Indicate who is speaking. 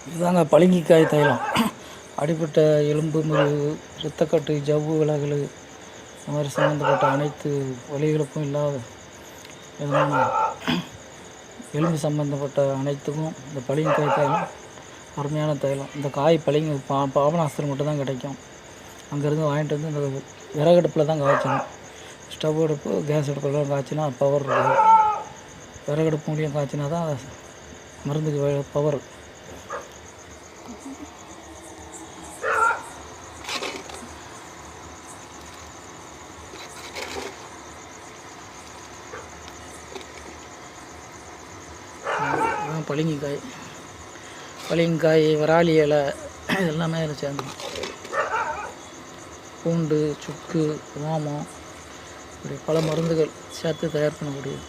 Speaker 1: இதுதாங்க பளிங்கிக்காய் தைலம். அடிப்பட்ட எலும்பு முறிவு, இரத்தக்கட்டு, ஜவ்வு விலகல், இந்த மாதிரி சம்மந்தப்பட்ட அனைத்து வலிகளுக்கும் இல்லாத விதமான எலும்பு சம்மந்தப்பட்ட அனைத்துக்கும் இந்த பளிங்கிக்காய் தைலம் அருமையான தைலம். இந்த காய் பாபநாசத்தில் மட்டும் தான் கிடைக்கும். அங்கேருந்து வாங்கிட்டு வந்து இந்த விறகடுப்பில் தான் காய்ச்சணும். ஸ்டவ் அடுப்பு, கேஸ் அடுப்புலாம் காய்ச்சினா பவர் இருக்குது. விறகடுப்பு மூலியம் காய்ச்சினா தான் மருந்துக்கு பவர். பளிங்காய், விராலி இலை எல்லாமே அதில் சேர்ந்துடும். பூண்டு, சுக்கு, ஓமம், இப்படி பல மருந்துகள் சேர்த்து தயார் பண்ணக்கூடியது.